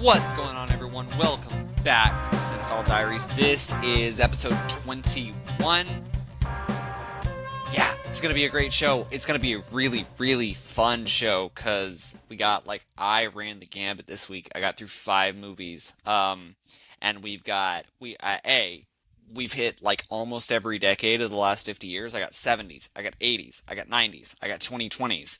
What's going on, everyone? Welcome back to the Cinefile Diaries. This is episode 21. Yeah, it's going to be a great show. It's going to be a really, really fun show because I ran the gambit this week. I got through 5 movies. And we've hit like almost every decade of the last 50 years. I got 70s, I got 80s, I got 90s, I got 2020s,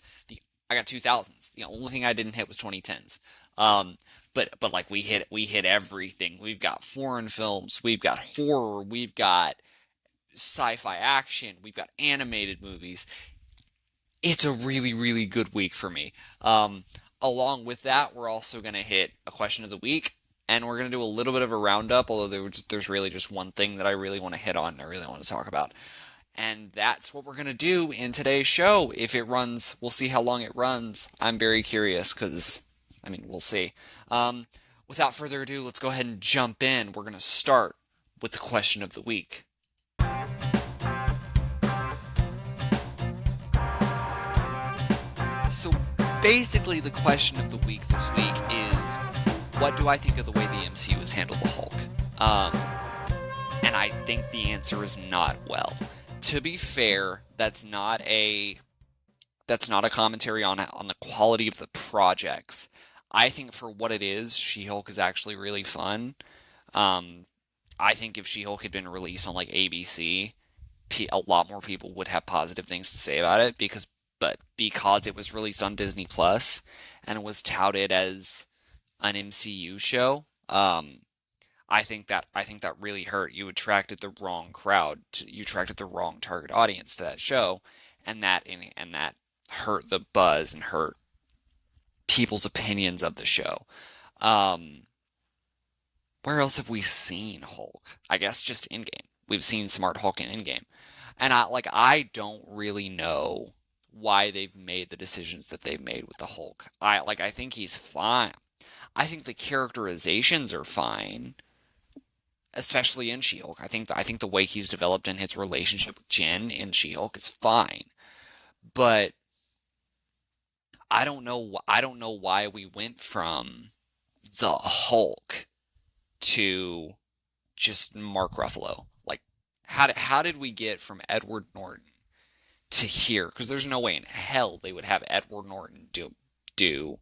I got 2000s. The only thing I didn't hit was 2010s. But like we hit everything. We've got foreign films, we've got horror, we've got sci-fi action, we've got animated movies. It's a really, really good week for me. Along with that, we're also going to hit a question of the week, and we're going to do a little bit of a roundup, although there's really just one thing that I really want to hit on and I really want to talk about. And that's what we're going to do in today's show. If it runs, we'll see how long it runs. I'm very curious because, we'll see. Without further ado, let's go ahead and jump in. We're going to start with the question of the week. So basically, the question of the week this week is, what do I think of the way the MCU has handled the Hulk? And I think the answer is not well. To be fair, that's not a commentary on the quality of the projects. I think for what it is, She-Hulk is actually really fun. I think if She-Hulk had been released on like ABC, a lot more people would have positive things to say about it because it was released on Disney Plus and it was touted as an MCU show, I think that really hurt. You attracted the wrong crowd. You attracted the wrong target audience to that show, and that hurt the buzz and hurt people's opinions of the show. Where else have we seen Hulk? I guess just Endgame. We've seen Smart Hulk in Endgame, and I don't really know why they've made the decisions that they've made with the Hulk. I think he's fine. I think the characterizations are fine, especially in She-Hulk. I think the way he's developed in his relationship with Jen in She-Hulk is fine, but I don't know why we went from the Hulk to just Mark Ruffalo. Like, how did we get from Edward Norton to here? Because there's no way in hell they would have Edward Norton do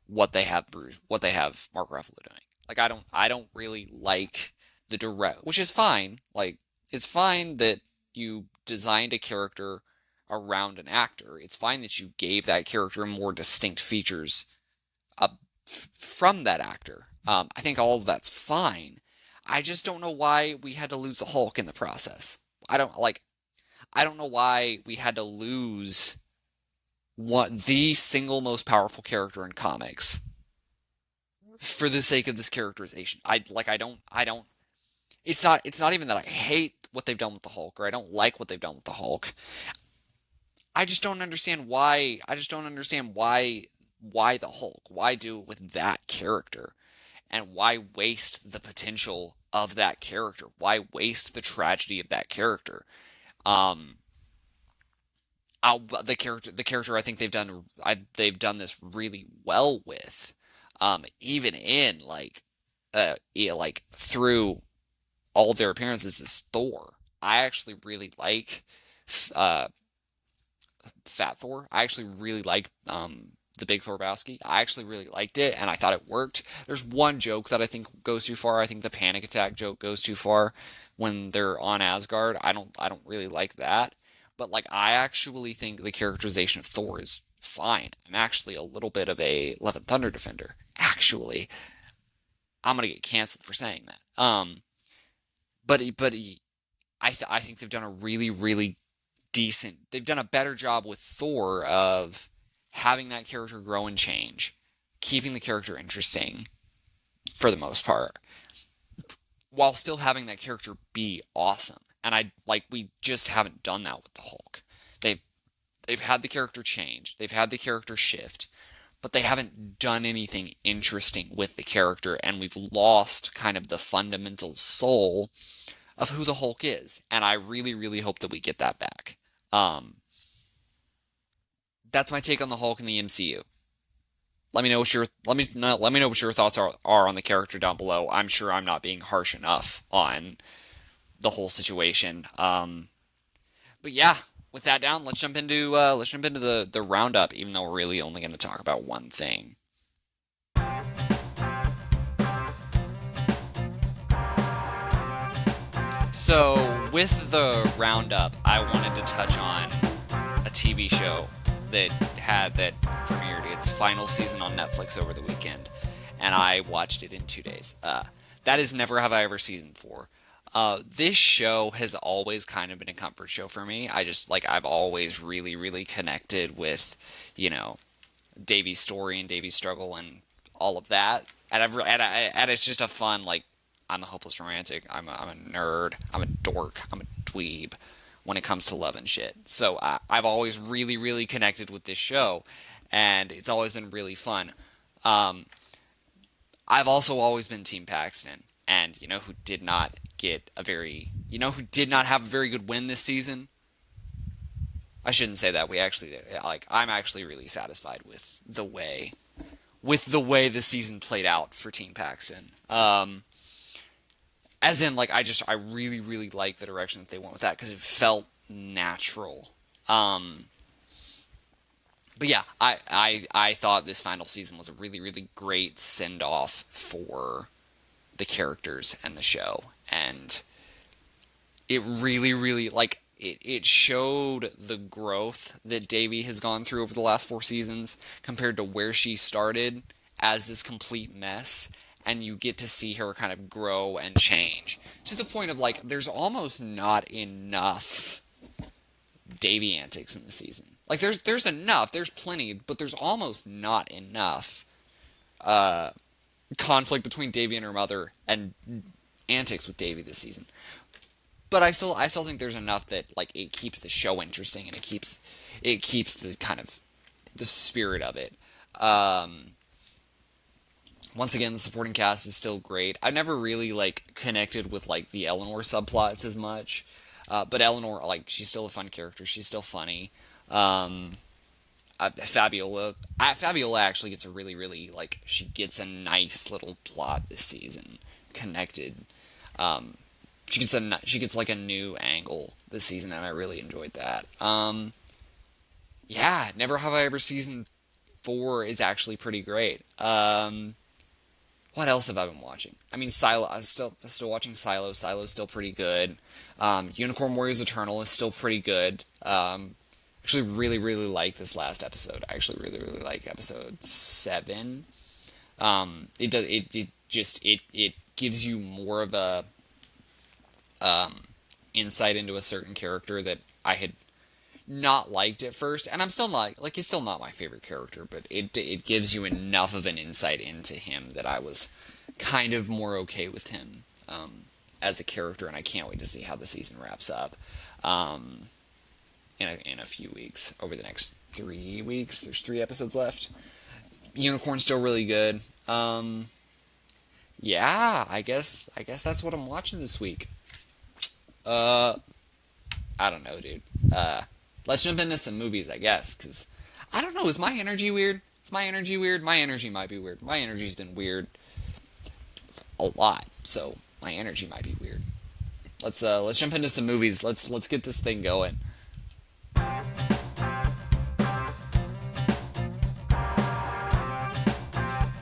what they have Mark Ruffalo doing. Like, I don't really like the direct, which is fine. Like, it's fine that you designed a character around an actor. It's fine that you gave that character more distinct features from that actor. I think all of that's fine. I just don't know why we had to lose the Hulk in the process. I don't know why we had to lose the single most powerful character in comics for the sake of this characterization. It's not even that I hate what they've done with the Hulk or I don't like what they've done with the Hulk. I just don't understand why the Hulk? Why do it with that character? And why waste the potential of that character? Why waste the tragedy of that character? The character I think they've done this really well with, even in through all of their appearances is Thor. I actually really like Fat Thor. I actually really like the Big Thorbowski. I actually really liked it, and I thought it worked. There's one joke that I think goes too far. I think the panic attack joke goes too far when they're on Asgard. I don't really like that. But I actually think the characterization of Thor is fine. I'm actually a little bit of a Love and Thunder defender. Actually, I'm gonna get canceled for saying that. I think they've done a really, really decent. They've done a better job with Thor of having that character grow and change, keeping the character interesting for the most part, while still having that character be awesome. And we just haven't done that with the Hulk. They've had the character change, they've had the character shift, but they haven't done anything interesting with the character, and we've lost kind of the fundamental soul of who the Hulk is. And I really, really hope that we get that back. That's my take on the Hulk in the MCU. let me know what your thoughts are on the character down below. I'm sure I'm not being harsh enough on the whole situation. But yeah, with that down, let's jump into the roundup. Even though we're really only going to talk about one thing. So with the roundup, I wanted to touch on a TV show that premiered its final season on Netflix over the weekend, and I watched it in 2 days. That is Never Have I Ever season 4. This show has always kind of been a comfort show for me. I've always really connected with, you know, Davy's story and Davy's struggle and all of that. And it's just a fun, like, I'm a hopeless romantic. I'm a nerd. I'm a dork. I'm a dweeb when it comes to love and shit. So I've always really connected with this show, and it's always been really fun. Um, I've also always been Team Paxton, and who did not have a very good win this season. I shouldn't say that. I'm actually really satisfied with the way the season played out for Team Paxton. As in, like, I really like the direction that they went with that because it felt natural. Um, but yeah, I thought this final season was a really great send off for the characters and the show, and it really it showed the growth that Davy has gone through over the last 4 seasons compared to where she started as this complete mess. And you get to see her kind of grow and change to the point of, like, there's almost not enough Davy antics in the season. Like, there's enough, there's plenty, but there's almost not enough uh, conflict between Davy and her mother and antics with Davy this season. But I still think there's enough that, like, it keeps the show interesting, and it keeps the kind of the spirit of it. Once again, the supporting cast is still great. I've never really, like, connected with, like, the Eleanor subplots as much, but Eleanor, like, she's still a fun character. She's still funny. Um, Fabiola actually gets a really, like, she gets a nice little plot this season connected. Um, she gets like a new angle this season, and I really enjoyed that. Yeah, Never Have I Ever season 4 is actually pretty great. What else have I been watching? I mean, Silo. I'm still watching Silo. Silo's still pretty good. Unicorn Warriors Eternal is still pretty good. Actually, really like this last episode. I actually really like episode 7. It gives you more of a insight into a certain character that I had not liked at first, and I'm still not, like, he's still not my favorite character, but it gives you enough of an insight into him that I was kind of more okay with him as a character, and I can't wait to see how the season wraps up in a few weeks. Over the next 3 weeks, there's 3 episodes left. Unicorn's still really good. Yeah, I guess that's what I'm watching this week. Uh, I don't know, dude. Let's jump into some movies, I guess, because I don't know. Is my energy weird? Is my energy weird? My energy might be weird. My energy's been weird a lot, so my energy might be weird. Let's jump into some movies. Let's get this thing going.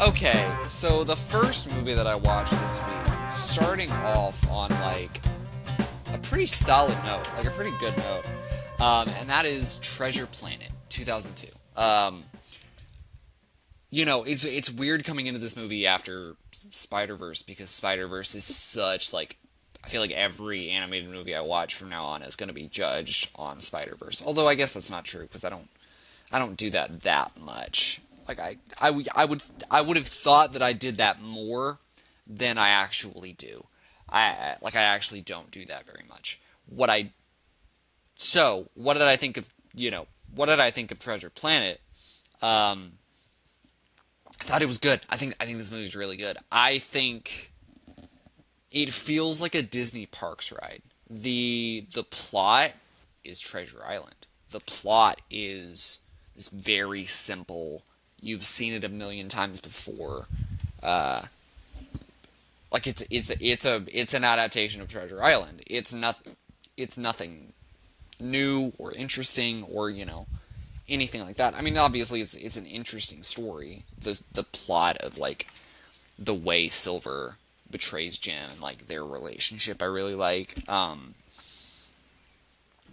Okay, so the first movie that I watched this week, starting off on, like, a pretty solid note, like a pretty good note, and that is Treasure Planet 2002. It's weird coming into this movie after Spider-Verse, because Spider-Verse is such, like, I feel like every animated movie I watch from now on is going to be judged on Spider-Verse. Although I guess that's not true, because I don't do that much. Like, I would have thought that I did that more than I actually do. I actually don't do that very much. What did I think of, what did I think of Treasure Planet? I thought it was good. I think this movie is really good. I think it feels like a Disney Parks ride. The plot is Treasure Island. The plot is this very simple You've seen it a million times before. Uh, like it's an adaptation of Treasure Island. It's nothing new or interesting or anything like that. I mean, obviously it's an interesting story. The plot of like the way Silver betrays Jim and like their relationship I really like.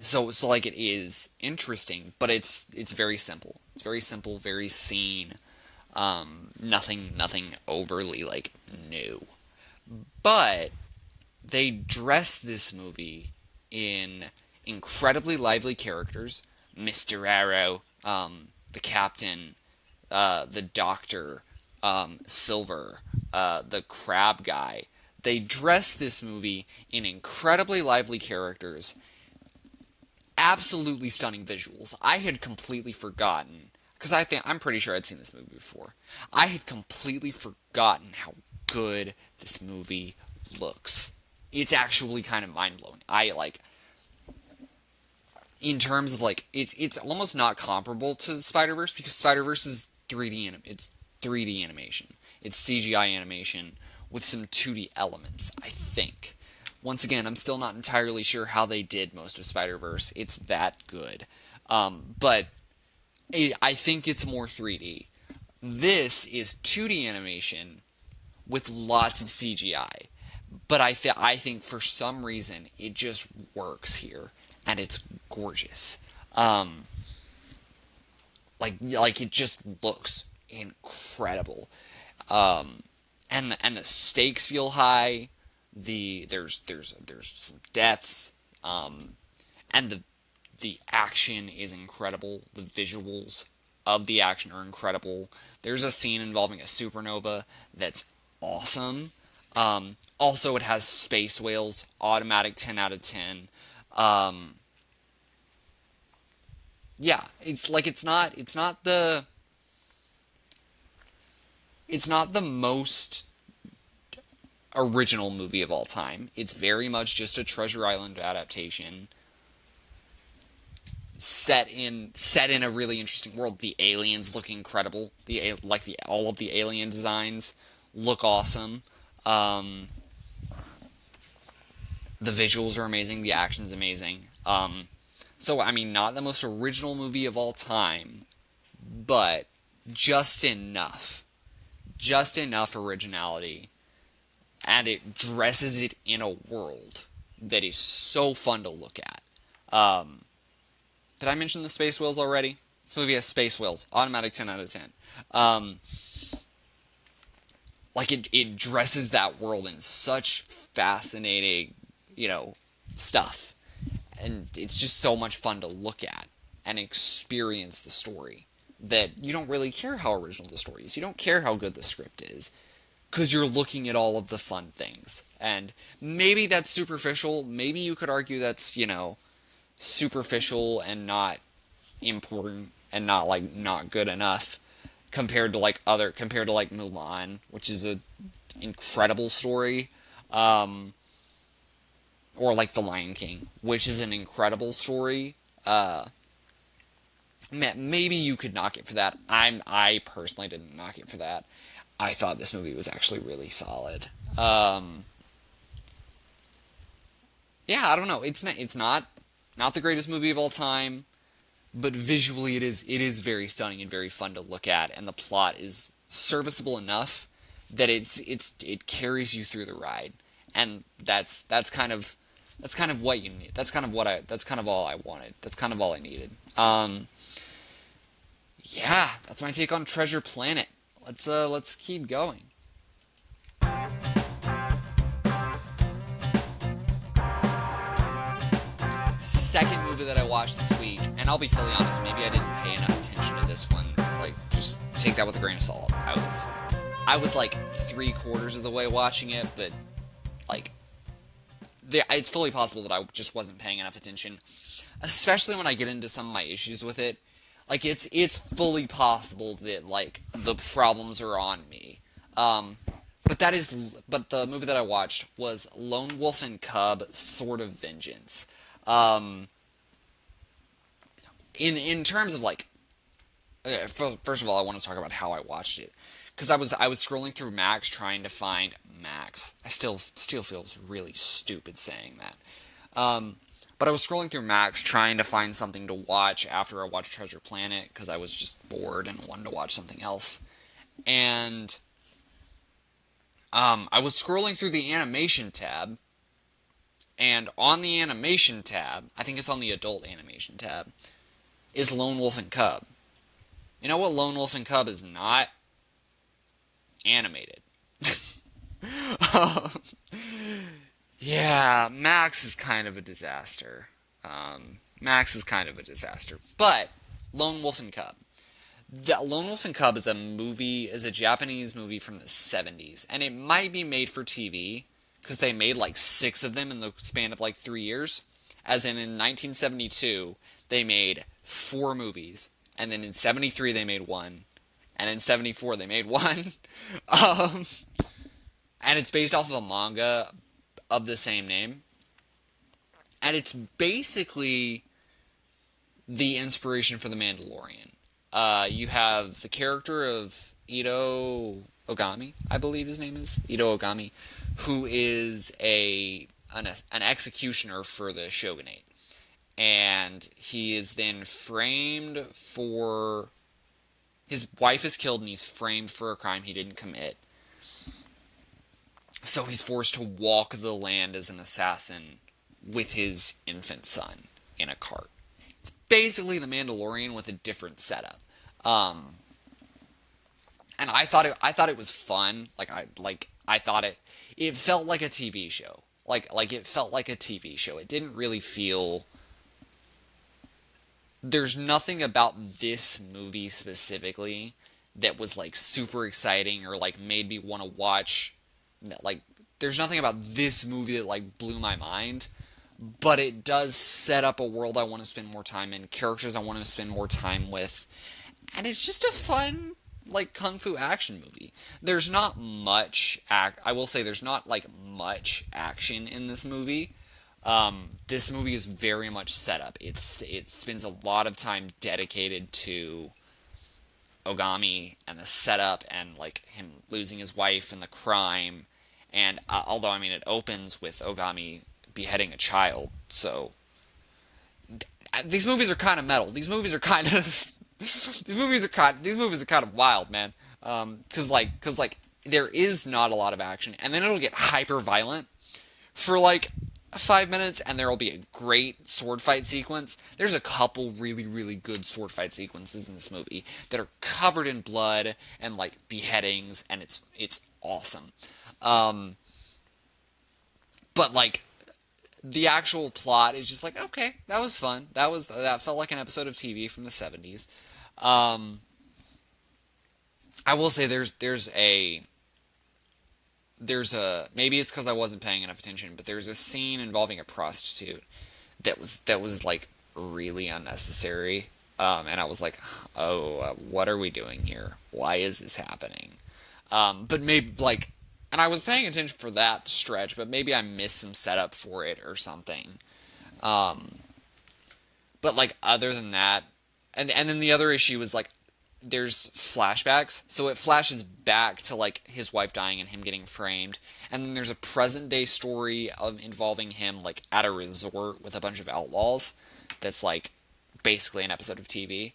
So like it is interesting, but it's very simple. It's very simple, very seen. Nothing overly like new. But they dress this movie in incredibly lively characters. Mr. Arrow, the captain, the doctor, Silver, the crab guy. They dress this movie in incredibly lively characters, absolutely stunning visuals. I had completely forgotten because I'm pretty sure I'd seen this movie before. I had completely forgotten how good this movie looks. It's actually kind of mind blowing. I like in terms of like it's almost not comparable to Spider-Verse because Spider-Verse is 3D animation. It's CGI animation with some 2D elements, I think. Once again, I'm still not entirely sure how they did most of Spider-Verse. It's that good. But I think it's more 3D. This is 2D animation with lots of CGI. But I think for some reason it just works here, and it's gorgeous. Like it just looks incredible, and the stakes feel high. There's some deaths, and the action is incredible. The visuals of the action are incredible. There's a scene involving a supernova that's awesome. Also, it has space whales, automatic 10 out of 10. Yeah, it's not the most original movie of all time. It's very much just a Treasure Island adaptation set in a really interesting world. The aliens look incredible. All of the alien designs look awesome. Um, the visuals are amazing. The action's amazing. So I mean, not the most original movie of all time, but just enough, just enough originality, and it dresses it in a world that is so fun to look at. Um, did I mention the space whales already? This movie has space whales, automatic 10 out of 10. Um, like it dresses that world in such fascinating, stuff, and it's just so much fun to look at and experience the story that you don't really care how original the story is. You don't care how good the script is because you're looking at all of the fun things. And maybe that's superficial. Maybe you could argue that's, superficial and not important and not good enough compared to like Mulan, which is a incredible story. Or like The Lion King, which is an incredible story. Maybe you could knock it for that. I personally didn't knock it for that. I thought this movie was actually really solid. Yeah, I don't know. It's not the greatest movie of all time, but visually it is very stunning and very fun to look at, and the plot is serviceable enough that it carries you through the ride, and that's kind of what you need. That's kind of all I wanted. That's kind of all I needed. Yeah, that's my take on Treasure Planet. Let's keep going. Second movie that I watched this week, and I'll be fully honest, maybe I didn't pay enough attention to this one. Like, just take that with a grain of salt. I was like 3/4 of the way watching it, but like, it's fully possible that I just wasn't paying enough attention, especially when I get into some of my issues with it. Like, it's fully possible that like the problems are on me. But the movie that I watched was Lone Wolf and Cub: Sword of Vengeance. Um, in terms of like First of all, I want to talk about how I watched it, because I was scrolling through Max trying to find Max. I still feels really stupid saying that. But I was scrolling through Max trying to find something to watch after I watched Treasure Planet, because I was just bored and wanted to watch something else. And I was scrolling through the animation tab, and on the animation tab, I think it's on the adult animation tab, is Lone Wolf and Cub. You know what Lone Wolf and Cub is not? Animated. Yeah, Max is kind of a disaster. Max is kind of a disaster. But Lone Wolf and Cub. The Lone Wolf and Cub is a Japanese movie from the 70s, and it might be made for TV because they made like 6 of them in the span of like 3 years. As in 1972, they made 4 movies, and then in 73 they made one, and in 74 they made one. um, and it's based off of a manga of the same name. And it's basically the inspiration for The Mandalorian. You have the character of Ito Ogami, I believe his name is Ito Ogami, who is an executioner for the shogunate, and he is then framed for his wife is killed, and he's framed for a crime he didn't commit. So he's forced to walk the land as an assassin with his infant son in a cart. It's basically The Mandalorian with a different setup. Um, and I thought it was fun. I thought it felt like a TV show. Like it felt like a TV show. It didn't really feel. There's nothing about this movie specifically that was like super exciting or like made me want to watch. Like, there's nothing about this movie that like blew my mind, but it does set up a world I want to spend more time in, characters I want to spend more time with, and it's just a fun like kung fu action movie. There's not much I will say there's not like much action in this movie. This movie is very much set up. It spends a lot of time dedicated to Ogami and the setup and like him losing his wife and the crime. And although I mean it opens with Ogami beheading a child, so these movies are kind of metal. These movies are kind of these movies are kind of wild, man. Cause like there is not a lot of action, and then it'll get hyper violent for like 5 minutes, and there will be a great sword fight sequence. There's a couple really, really good sword fight sequences in this movie that are covered in blood and like beheadings, and it's awesome. Um, but like the actual plot is just like, okay, that was fun. That felt like an episode of TV from the 70s. Um, I will say there's a maybe it's because I wasn't paying enough attention, but there's a scene involving a prostitute that was like really unnecessary. And I was like, oh, what are we doing here? Why is this happening? But maybe like, and I was paying attention for that stretch, but maybe I missed some setup for it or something. Um, but like other than that, and then the other issue is like there's flashbacks, so it flashes back to like his wife dying and him getting framed, and then there's a present day story of involving him like at a resort with a bunch of outlaws. That's like basically an episode of TV,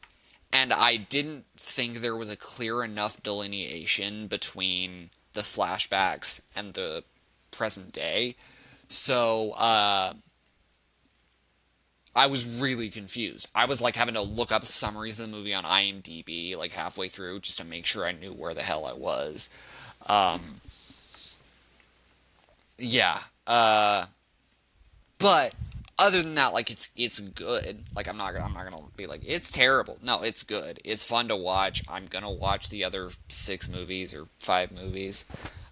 and I didn't think there was a clear enough delineation between the flashbacks and the present day. So I was really confused. I was like having to look up summaries of the movie on IMDb like halfway through just to make sure I knew where the hell I was. Um, yeah. But other than that, like it's good. Like I'm not gonna be like it's terrible. No, it's good. It's fun to watch. I'm gonna watch the other 6 movies or 5 movies.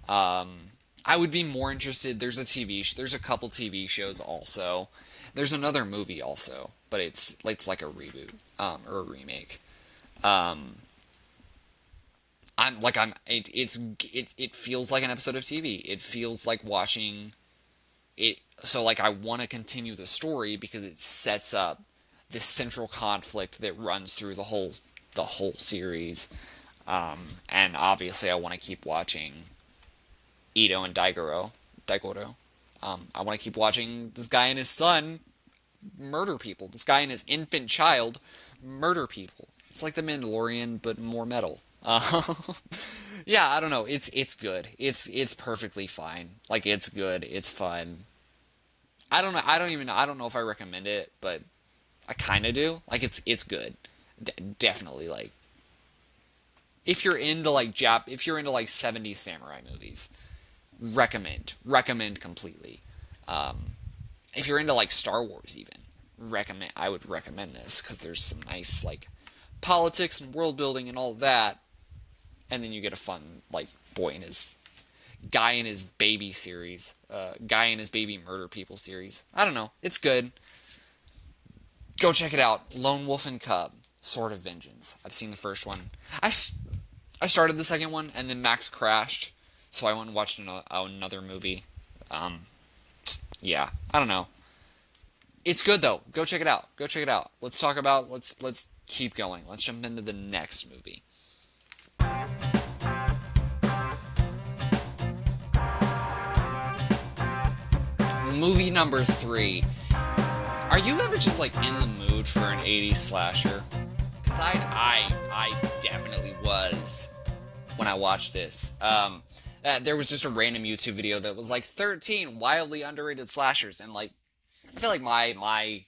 I would be more interested. There's a couple TV shows also. There's another movie also, but it's like a reboot or a remake. Um, it feels like an episode of TV. It feels like watching it. So like I want to continue the story because it sets up this central conflict that runs through the whole series. And obviously, I want to keep watching Ito and Daigoro. I want to keep watching this guy and his son murder people. This guy and his infant child murder people. It's like the Mandalorian, but more metal. Yeah, I don't know. It's good. It's perfectly fine. Like it's good. It's fun. I don't know. I don't know if I recommend it, but I kind of do. Like it's good. Definitely like if you're into like 70s samurai movies, recommend completely. If you're into like Star Wars even, I would recommend this because there's some nice like politics and world building and all that, and then you get a fun like boy and his guy in his baby series, guy in his baby murder people series. I don't know, it's good. Go check it out. Lone Wolf and Cub, Sword of Vengeance. I've seen the first one. I started the second one and then Max crashed, so I went and watched another movie. Um, yeah, I don't know. It's good though. Go check it out. Go check it out. Let's keep going. Let's jump into the next movie. Movie number 3. Are you ever just like in the mood for an 80s slasher? Cause I definitely was when I watched this. There was just a random YouTube video that was like 13 wildly underrated slashers, and like I feel like my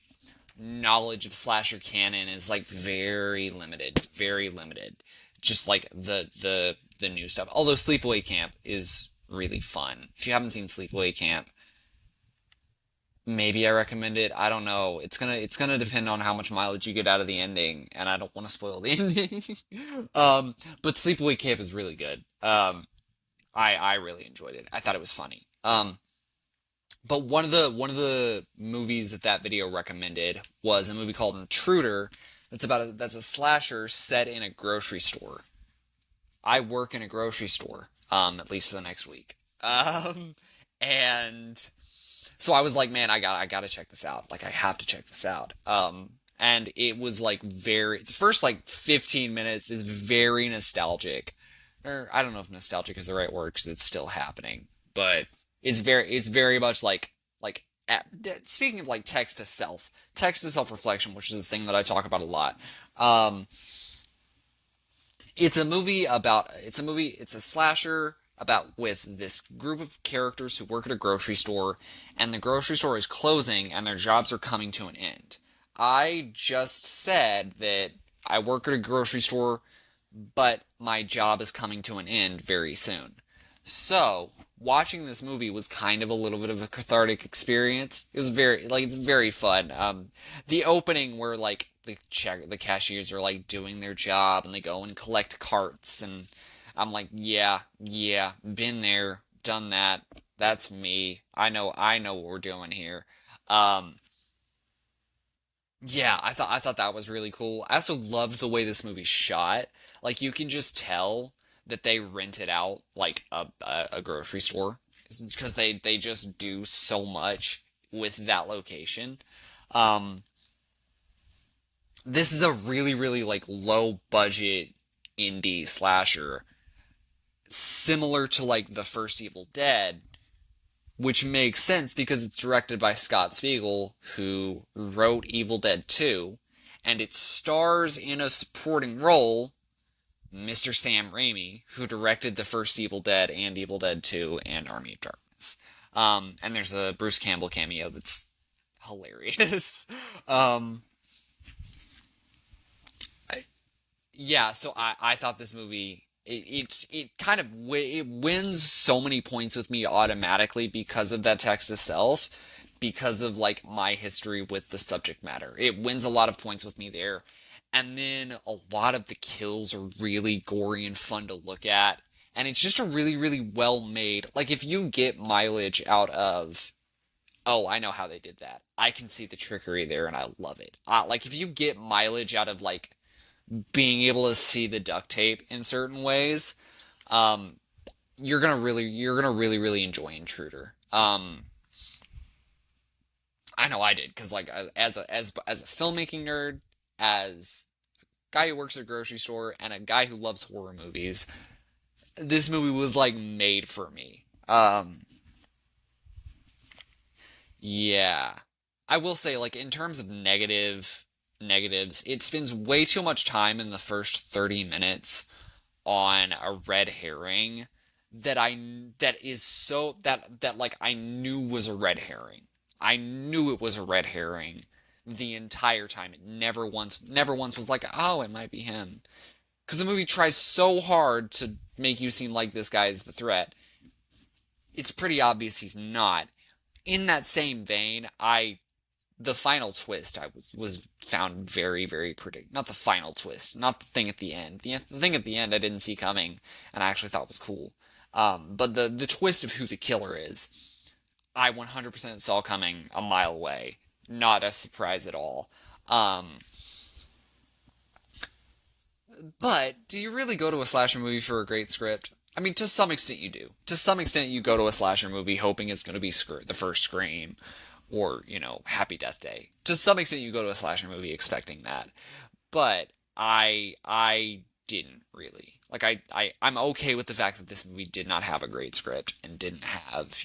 knowledge of slasher canon is like very limited, very limited. Just like the new stuff. Although Sleepaway Camp is really fun. If you haven't seen Sleepaway Camp, maybe I recommend it. I don't know. It's gonna depend on how much mileage you get out of the ending, and I don't want to spoil the ending. But Sleepaway Camp is really good. I really enjoyed it. I thought it was funny. But one of the movies that video recommended was a movie called Intruder. That's a slasher set in a grocery store. I work in a grocery store, at least for the next week. And so I was like, man, I gotta check this out. Like I have to check this out. And it was like the first like 15 minutes is very nostalgic. Or I don't know if nostalgic is the right word because it's still happening, but it's very much like speaking of like text to self reflection, which is a thing that I talk about a lot. It's a slasher about with this group of characters who work at a grocery store, and the grocery store is closing and their jobs are coming to an end. I just said that I work at a grocery store, but my job is coming to an end very soon. So, watching this movie was kind of a little bit of a cathartic experience. It was it's very fun. The opening where like the cashiers are like doing their job and they go and collect carts, and I'm like, yeah, been there, done that. That's me. I know what we're doing here. Um, yeah, I thought that was really cool. I also loved the way this movie shot. Like you can just tell that they rented out like a grocery store because they just do so much with that location. Um, this is a really like low budget indie slasher, similar to like the first Evil Dead, which makes sense because it's directed by Scott Spiegel, who wrote Evil Dead 2, and it stars in a supporting role Mr. Sam Raimi, who directed the first Evil Dead and Evil Dead 2 and Army of Darkness. And there's a Bruce Campbell cameo that's hilarious. um, yeah, so I thought this movie it kind of it wins so many points with me automatically because of that text itself, because of like my history with the subject matter. It wins a lot of points with me there. And then a lot of the kills are really gory and fun to look at. And it's just a really well made, like if you get mileage out of, oh, I know how they did that. I can see the trickery there and I love it. Like if you get mileage out of like being able to see the duct tape in certain ways, um, you're gonna really enjoy Intruder. I know I did because like as a filmmaking nerd, as guy who works at a grocery store, and a guy who loves horror movies, this movie was like made for me. Yeah. I will say, like, in terms of negatives, it spends way too much time in the first 30 minutes on a red herring that is so that like I knew was a red herring. I knew it was a red herring the entire time. It never once was like, oh, it might be him. Because the movie tries so hard to make you seem like this guy is the threat. It's pretty obvious he's not. In that same vein, the final twist I was found very, very predictable. Not the final twist, not the thing at the end. The thing at the end I didn't see coming, and I actually thought was cool. But the twist of who the killer is, I 100% saw coming a mile away. Not a surprise at all. But do you really go to a slasher movie for a great script? I mean, to some extent you do. To some extent you go to a slasher movie hoping it's going to be the first Scream or, Happy Death Day. To some extent you go to a slasher movie expecting that. But I didn't really. Like I'm okay with the fact that this movie did not have a great script and didn't have,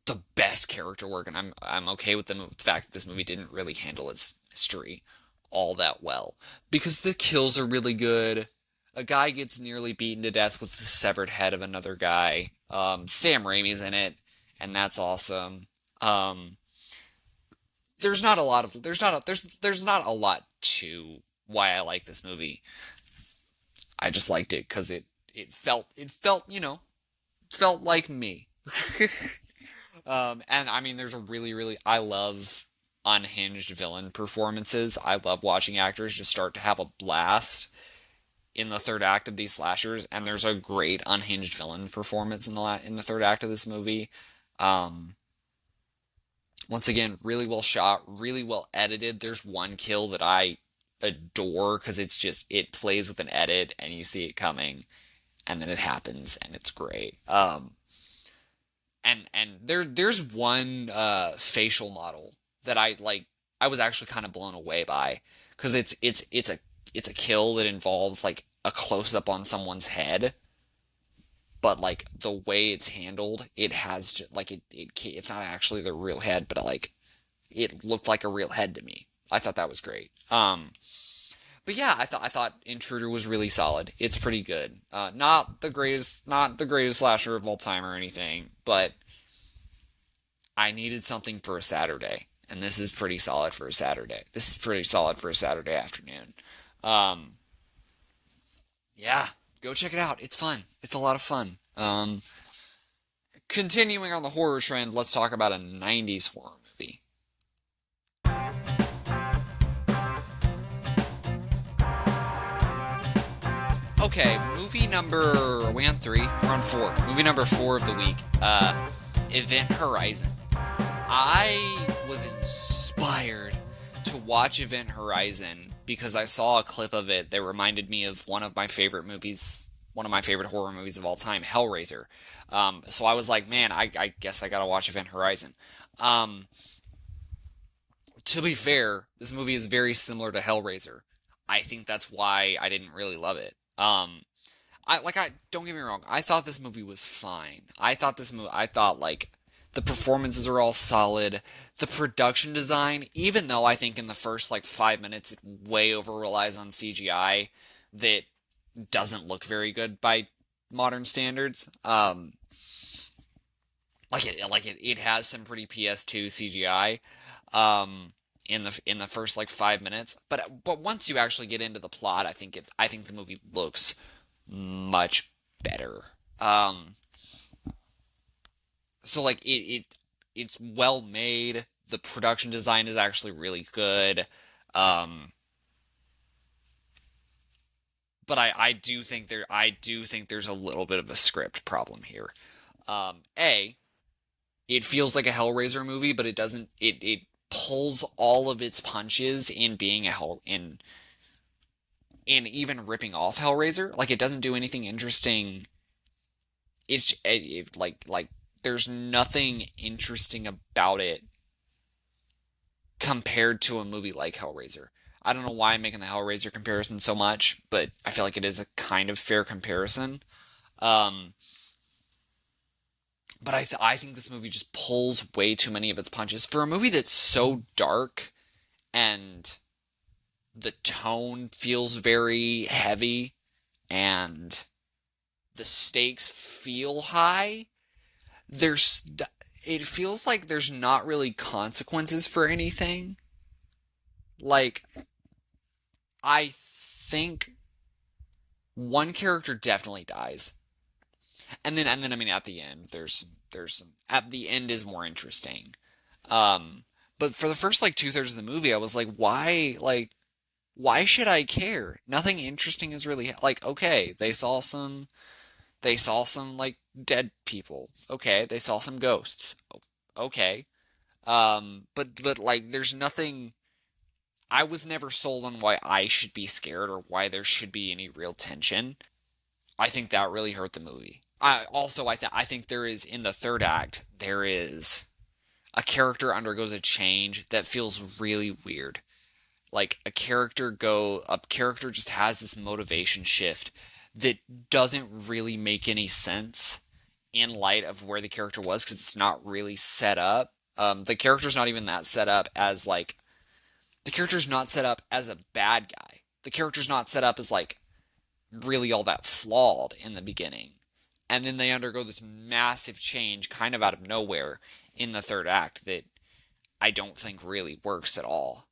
the best character work, and I'm okay with the fact that this movie didn't really handle its mystery all that well because the kills are really good. A guy gets nearly beaten to death with the severed head of another guy. Sam Raimi's in it, and that's awesome. Um, there's not a lot to why I like this movie. I just liked it because it felt like me. And I mean, there's a I love unhinged villain performances. I love watching actors just start to have a blast in the third act of these slashers, and there's a great unhinged villain performance in the third act of this movie. Um, Once again, really well shot, really well edited. There's one kill that I adore because it plays with an edit, and you see it coming, and then it happens, and it's great. And there's one facial model that I was actually kind of blown away by because it's a kill that involves like a close up on someone's head, but like the way it's handled, it has just, like it's not actually the real head, but it looked like a real head to me. I thought that was great. But yeah, I thought Intruder was really solid. It's pretty good. Not the greatest slasher of all time or anything, but I needed something for a Saturday, and this is pretty solid for a Saturday. This is pretty solid for a Saturday afternoon. Um, yeah, go check it out. It's fun. It's a lot of fun. Continuing on the horror trend, let's talk about a 90s horror movie. Okay, movie number... Are we on 3? We're on 4. Movie number 4 of the week. Event Horizon. I was inspired to watch Event Horizon because I saw a clip of it that reminded me of one of my favorite movies, one of my favorite horror movies of all time, Hellraiser. So I was like, man, I guess I gotta watch Event Horizon. Um, to be fair, this movie is very similar to Hellraiser. I think that's why I didn't really love it. I don't get me wrong. I thought this movie was fine. I thought like the performances are all solid. The production design, even though I think in the first like 5 minutes it way over relies on CGI that doesn't look very good by modern standards. It has some pretty PS2 CGI. In the first like 5 minutes, but once you actually get into the plot, I think the movie looks much better. Um, so like it's well made. The production design is actually really good. Um, but I do think there's a little bit of a script problem here. A It feels like a Hellraiser movie, but it doesn't. It pulls all of its punches in being a hell in even ripping off Hellraiser. Like it doesn't do anything interesting. Like there's nothing interesting about it compared to a movie like Hellraiser. I don't know why I'm making the Hellraiser comparison so much, but I feel like it is a kind of fair comparison. Um, but I think this movie just pulls way too many of its punches for a movie that's so dark, and the tone feels very heavy, and the stakes feel high. There's it feels like there's not really consequences for anything. Like, I think one character definitely dies. And then I mean at the end there's some, at the end is more interesting. Um but for the first like 2/3 of the movie I was why should I care? Nothing interesting is really like, okay, they saw some like dead people. Okay, they saw some ghosts. Okay. But like there's nothing. I was never sold on why I should be scared or why there should be any real tension. I think that really hurt the movie. I think there is, in the third act, there is a character undergoes a change that feels really weird. Like a character just has this motivation shift that doesn't really make any sense in light of where the character was, because it's not really set up. The character's not even that set up as like the character's not set up as a bad guy. The character's not set up as like really all that flawed in the beginning. And then they undergo this massive change kind of out of nowhere in the third act that I don't think really works at all.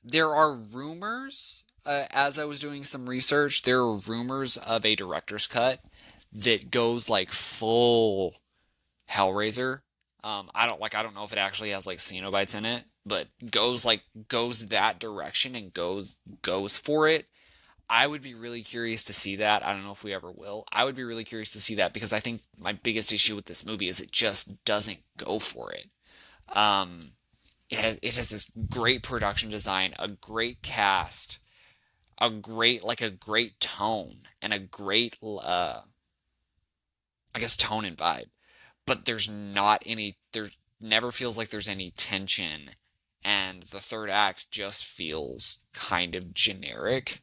There are rumors, as I was doing some research, there are rumors of a director's cut that goes like full Hellraiser. I don't know if it actually has like Cenobites in it, but goes that direction and goes for it. I would be really curious to see that. I don't know if we ever will. I would be really curious to see that because I think my biggest issue with this movie is it just doesn't go for it. Um, it has this great production design, a great cast, a great tone, and a great I guess tone and vibe. But there never feels like there's any tension, and the third act just feels kind of generic.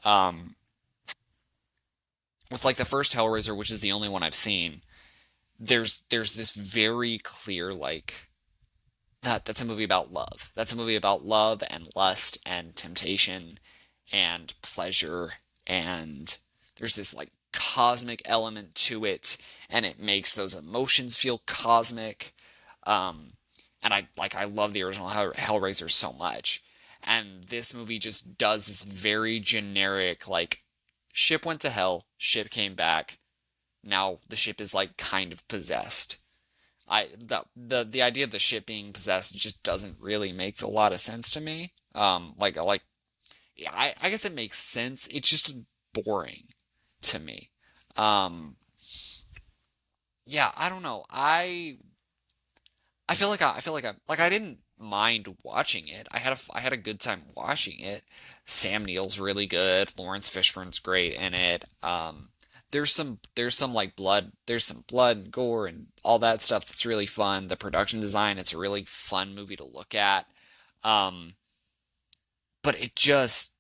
Um, with like the first Hellraiser, which is the only one I've seen, there's this very clear like that's a movie about love. That's a movie about love and lust and temptation and pleasure, and there's this like cosmic element to it, and it makes those emotions feel cosmic. Um, and I love the original Hellraiser so much, and this movie just does this very generic like ship went to hell, ship came back, now the ship is like kind of possessed. The idea of the ship being possessed just doesn't really make a lot of sense to me. Yeah, I guess it makes sense. It's just boring to me. Um, yeah, I don't know. I feel like I didn't mind watching it. I had a good time watching it. Sam Neill's really good. Lawrence Fishburne's great in it. There's some like there's some blood and gore and all that stuff that's really fun. The production design, it's a really fun movie to look at. Um, but it just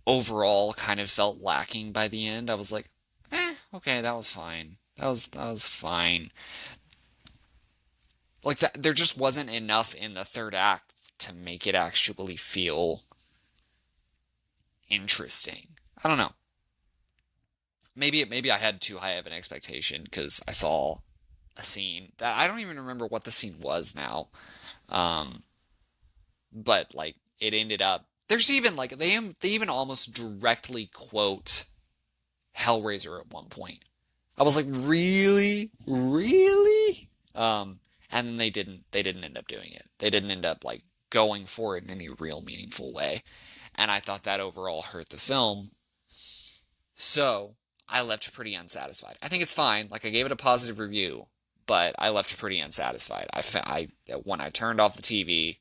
overall kind of felt lacking by the end. I was like, okay, that was fine. That was fine. Like that, there just wasn't enough in the third act to make it actually feel interesting. I don't know. Maybe I had too high of an expectation because I saw a scene that I don't even remember what the scene was now. Um, but like it ended up there's even like they even almost directly quote Hellraiser at one point. I was like, really, really? And then they didn't end up doing it. They didn't end up like going for it in any real meaningful way, and I thought that overall hurt the film. So I left pretty unsatisfied. I think it's fine. Like I gave it a positive review, but I left pretty unsatisfied. I when I turned off the TV,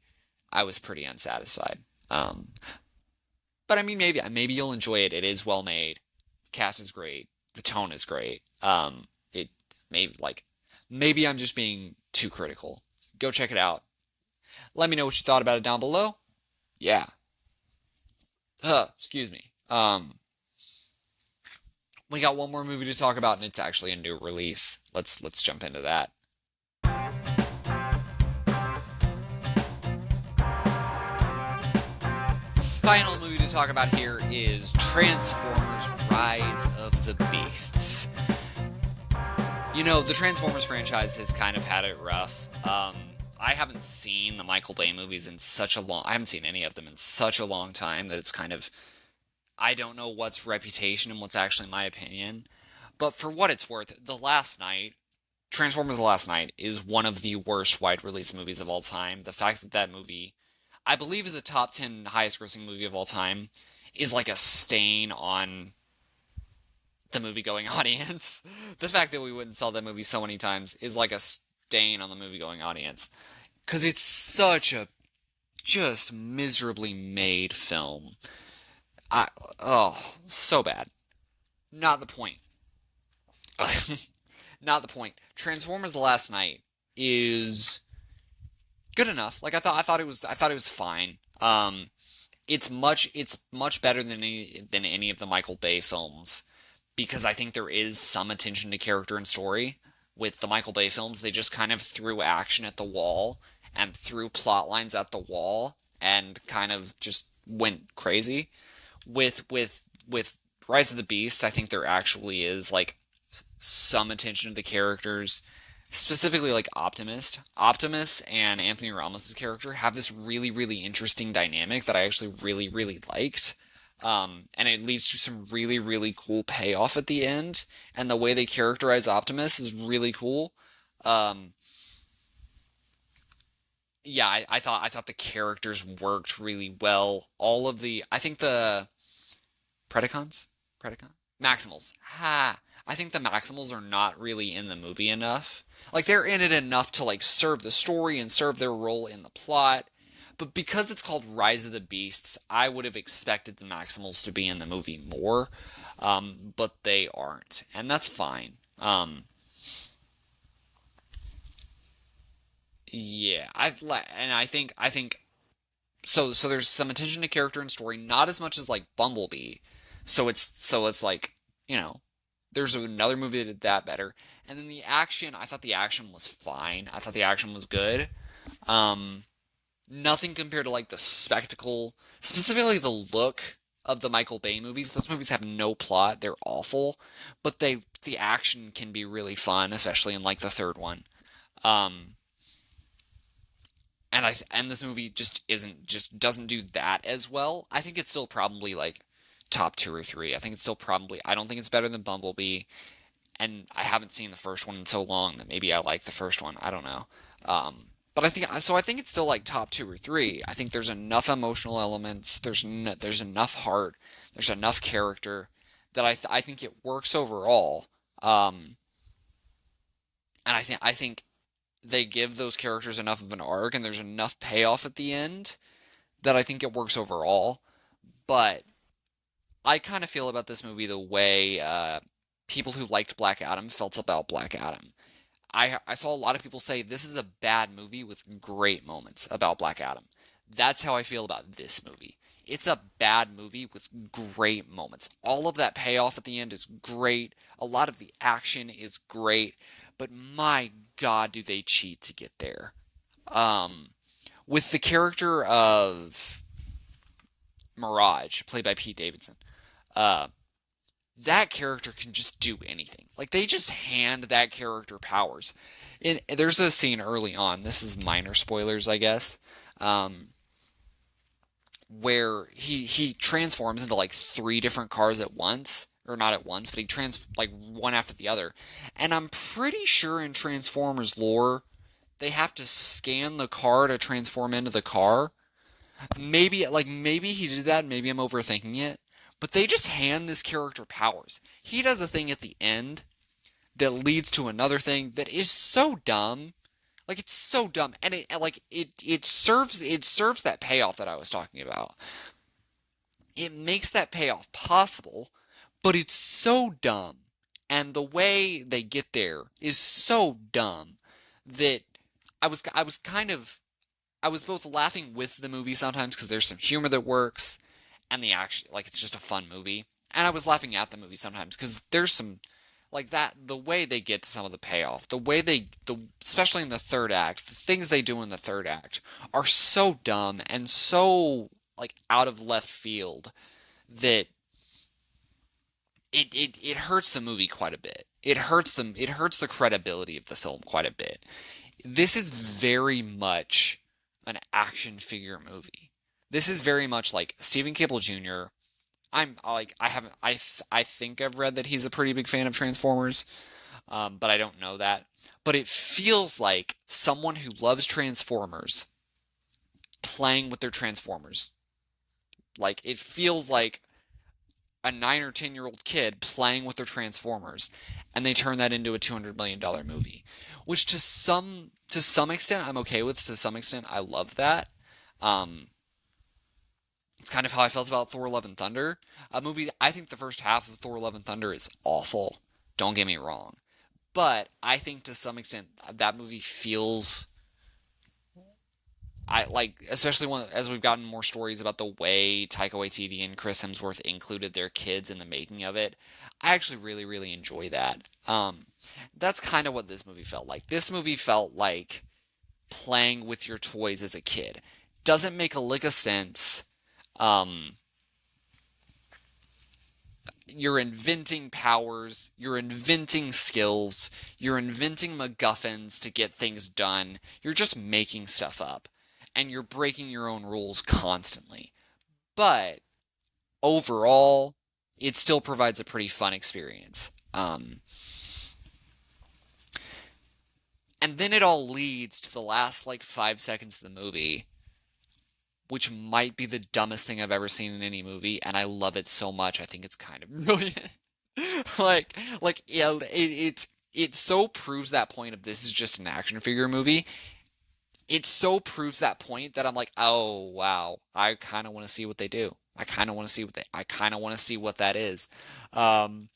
I was pretty unsatisfied. Um, but I mean, maybe you'll enjoy it. It is well made. The cast is great. The tone is great. It maybe I'm just being too critical. Go check it out. Let me know what you thought about it down below. Yeah. Excuse me. We got one more movie to talk about, and it's actually a new release. Let's jump into that. Final movie to talk about here is Transformers: Rise of the Beasts. You know, the Transformers franchise has kind of had it rough. I haven't seen the Michael Bay movies in such a long... I haven't seen any of them in such a long time that it's kind of... I don't know what's reputation and what's actually my opinion. But for what it's worth, Transformers The Last Night is one of the worst wide release movies of all time. The fact that that movie, I believe, is a top 10 highest grossing movie of all time, is like a stain on the movie-going audience. The fact that we wouldn't sell that movie so many times is like a stain on the movie-going audience. Because it's such a just miserably made film. So bad. Not the point. Not the point. Transformers: The Last Night is good enough. Like I thought it was fine. It's much better than any of the Michael Bay films, because I think there is some attention to character and story. With the Michael Bay films, they just kind of threw action at the wall and threw plot lines at the wall and kind of just went crazy. With Rise of the Beast, I think there actually is like some attention to the characters, specifically like Optimus. Optimus and Anthony Ramos' character have this really, really interesting dynamic that I actually really, really liked. And it leads to some really, really cool payoff at the end. And the way they characterize Optimus is really cool. Yeah, I thought the characters worked really well. I think the Predacons? Maximals. I think the Maximals are not really in the movie enough. Like, they're in it enough to, like, serve the story and serve their role in the plot. But because it's called Rise of the Beasts, I would have expected the Maximals to be in the movie more. But they aren't. And that's fine. Yeah, I think so there's some attention to character and story, not as much as like Bumblebee. So it's like, you know, there's another movie that did that better. And then the action, I thought the action was fine. I thought the action was good. Um, Nothing compared to like the spectacle, specifically the look of the Michael Bay movies. Those movies have no plot. They're awful, but the action can be really fun, especially in like the third one. Um, and this movie just doesn't do that as well. I think it's still probably like top two or three. I think it's still probably, I don't think it's better than Bumblebee, and I haven't seen the first one in so long that maybe I like the first one. I don't know. But I think it's still like top two or three. I think there's enough emotional elements. There's enough heart. There's enough character that I think it works overall. Um, and I think they give those characters enough of an arc, and there's enough payoff at the end that I think it works overall. But I kind of feel about this movie the way people who liked Black Adam felt about Black Adam. I saw a lot of people say this is a bad movie with great moments about Black Adam. That's how I feel about this movie. It's a bad movie with great moments. All of that payoff at the end is great. A lot of the action is great. But my God, do they cheat to get there. Um, with the character of Mirage, played by Pete Davidson, uh, that character can just do anything. Like, they just hand that character powers. There's a scene early on, this is minor spoilers, I guess, um, where he transforms into like three different cars at once. Or not at once, but like one after the other. And I'm pretty sure in Transformers lore, they have to scan the car to transform into the car. Maybe he did that, maybe I'm overthinking it. But they just hand this character powers. He does a thing at the end that leads to another thing that is so dumb. Like, it's so dumb, and it serves that payoff that I was talking about. It makes that payoff possible, but it's so dumb, and the way they get there is so dumb that I was kind of I was both laughing with the movie sometimes because there's some humor that works, and the action, like it's just a fun movie. And I was laughing at the movie sometimes because there's some like that the way they get to some of the payoff, the way especially in the third act, the things they do in the third act are so dumb and so like out of left field that it hurts the movie quite a bit. It hurts the credibility of the film quite a bit. This is very much an action figure movie. This is very much like Stephen Cable Jr. I'm like I haven't I think I've read that he's a pretty big fan of Transformers, but I don't know that. But it feels like someone who loves Transformers playing with their Transformers. Like it feels like a 9 or 10-year-old kid playing with their Transformers, and they turn that into a $200 million movie, which to some extent I'm okay with. To some extent, I love that. Um, it's kind of how I felt about Thor: Love and Thunder, a movie. I think the first half of Thor: Love and Thunder is awful. Don't get me wrong, but I think to some extent that movie feels I like, especially when as we've gotten more stories about the way Taika Waititi and Chris Hemsworth included their kids in the making of it. I actually really, really enjoy that. That's kind of what this movie felt like. This movie felt like playing with your toys as a kid. Doesn't make a lick of sense. Um, you're inventing powers, you're inventing skills, you're inventing MacGuffins to get things done. You're just making stuff up, and you're breaking your own rules constantly. But overall, it still provides a pretty fun experience. And then it all leads to the last like 5 seconds of the movie, which might be the dumbest thing I've ever seen in any movie, and I love it so much. I think it's kind of brilliant. like yeah, it so proves that point of this is just an action figure movie. It so proves that point that I'm like, oh wow, I kind of want to see what they do. I kind of want to see what that is. Um,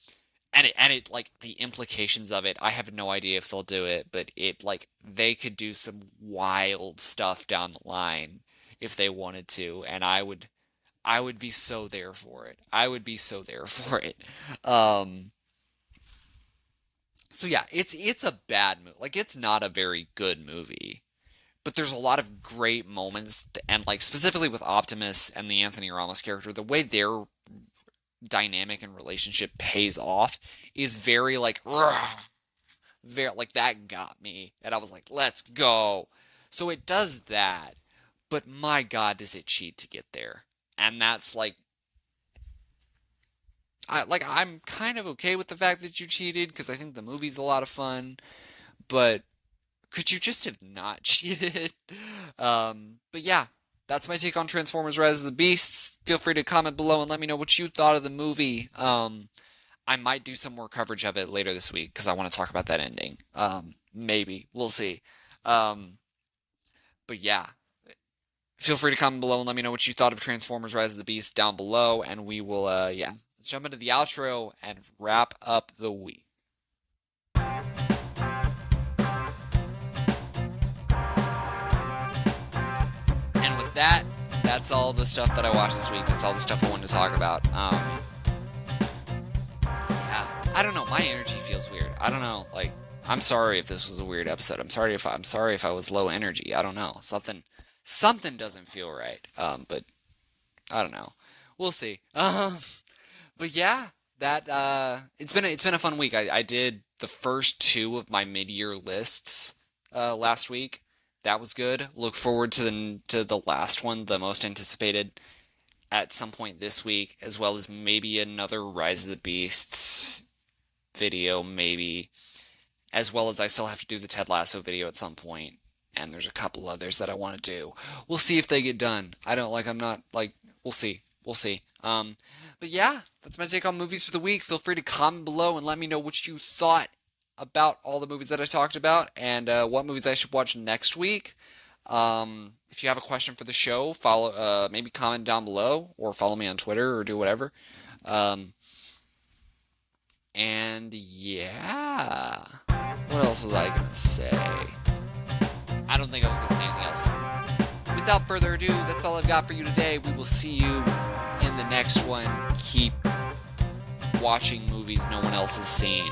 and it like the implications of it, I have no idea if they'll do it, but it like they could do some wild stuff down the line if they wanted to, and I would be so there for it. I would be so there for it. Um, so yeah, it's a bad movie. Like it's not a very good movie, but there's a lot of great moments, and like specifically with Optimus and the Anthony Ramos character, the way their dynamic and relationship pays off is very like very like that got me, and I was like, let's go. So it does that, but my God, does it cheat to get there? And that's like I'm kind of okay with the fact that you cheated because I think the movie's a lot of fun, but could you just have not cheated? But yeah, that's my take on Transformers: Rise of the Beasts. Feel free to comment below and let me know what you thought of the movie. I might do some more coverage of it later this week because I want to talk about that ending. Maybe we'll see. Um, but yeah, feel free to comment below and let me know what you thought of Transformers: Rise of the Beast down below, and we will yeah, let's jump into the outro and wrap up the week. And with that, that's all the stuff that I watched this week. That's all the stuff I wanted to talk about. Yeah, I don't know. My energy feels weird. I don't know. Like, I'm sorry if this was a weird episode. I'm sorry if I was low energy. I don't know. Something doesn't feel right. But I don't know. We'll see. But yeah, that it's been a fun week. I did the first two of my mid-year lists last week. That was good. Look forward to the last one, the most anticipated, at some point this week, as well as maybe another Rise of the Beasts video, maybe, as well as I still have to do the Ted Lasso video at some point, and there's a couple others that I want to do. We'll see if they get done. I'm not like, we'll see. We'll see. But yeah, that's my take on movies for the week. Feel free to comment below and let me know what you thought about all the movies that I talked about and what movies I should watch next week. If you have a question for the show, follow, maybe comment down below or follow me on Twitter or do whatever. And yeah, what else was I gonna say? I don't think I was gonna say anything else. without further ado, that's all I've got for you today. We will see you in the next one. Keep watching movies no one else has seen.